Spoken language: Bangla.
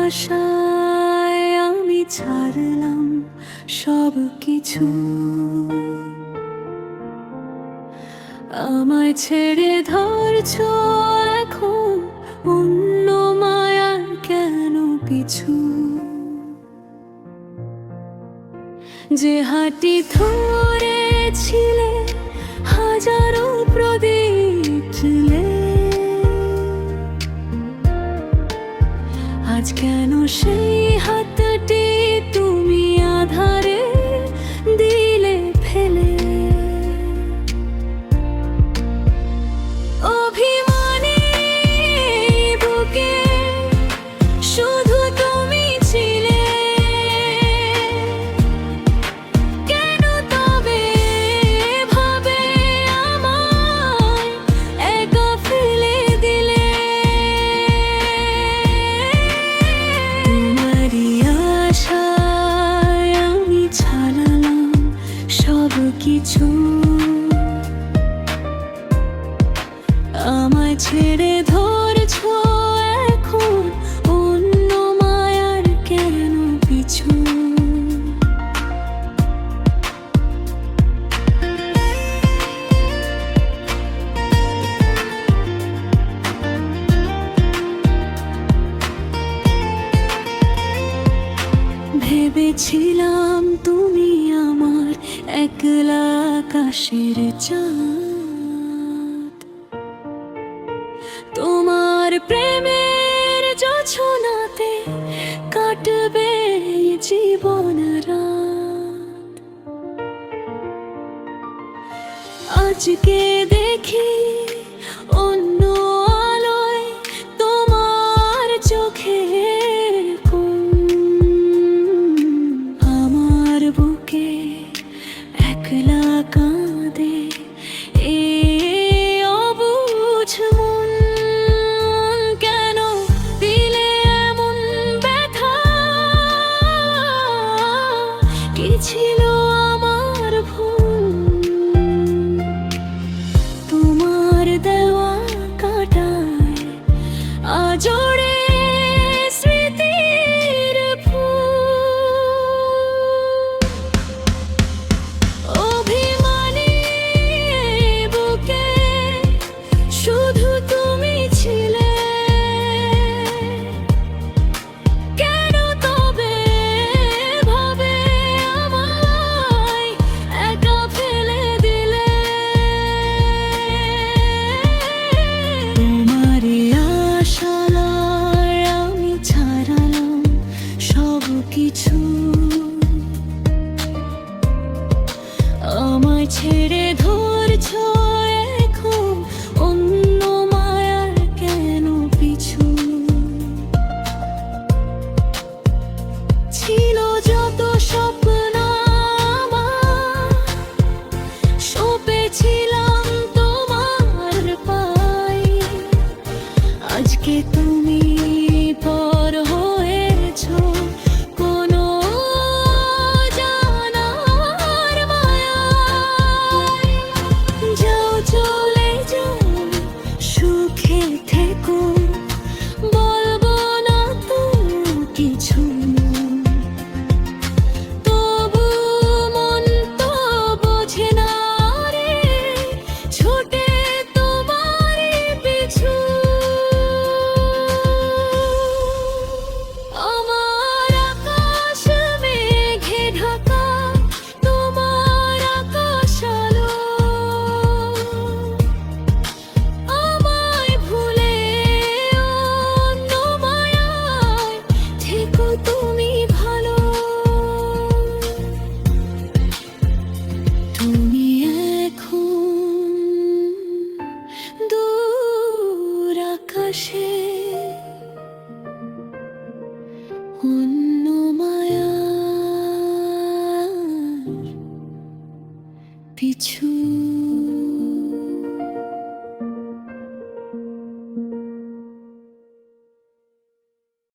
আশায় আমি ছাড়লাম সব কিছু, আমায় ছেড়ে ধরছো এখন অন্য মায়ার কেন পিছু। যে হাঁটি ধরেছিলে হাজারো প্রদীপ ছিলে, আজ কেন সেই হাতটি তুমি আধারে দিলে ফেলে। অভিমানী বুকে শুধু তুমি ছিলে, কেন তবে ভাবে আমায় একা ফেলে দিলে। তোমারই আশায় আমি ছাড়লাম সব কিছু, আমায় ছেড়ে ধরছো এখন অন্য মায়ার কেন পিছু। ভেবেছিলাম তুমি আমার একলা আকাশের চাঁদ, তোমার প্রেমের জোছনাতে কাটবে জীবন রাত। আজকে দেখি অন্য আলোয় তোমার চোখে আমার বুকে একলা কাঁদে এ অবুঝ মন। কেন দিলে এমন ব্যথা, কি ছিল আমার ভুল। তোমার দেওয়া কাঁটায় আজোড়ে স্মৃতির ফুল। অভিমানী বুকে শুধু তুমি ছিলে, কেন তবে ভাবে আমায় একা ফেলে দিলে। তোমারই আশায় আমি ছাড়লাম সব কিছু, আমায় ছেড়ে ধরছো এখন অন্য মায়ার কেন পিছু। ছিল যত স্বপ্ন আমার, সঁপেছিলাম তোমার পায়ে, আজকে তুমি পর হয়েছো কোনো জানার মায়ায়। যাও চলে যাও সুখে থেকো, বলবো না তো কিছু। তবু মন তো বোঝে না রে, ছোটে তোমারই পিছু। আমার আকাশ মেঘে ঢাকা, তোমার আকাশ আলো। আমায় ভুলে অন্য মায়ায় থেকো তুমি ভালো। তুমি এখন দূর আকাশে অন্য মায়ার পিছু।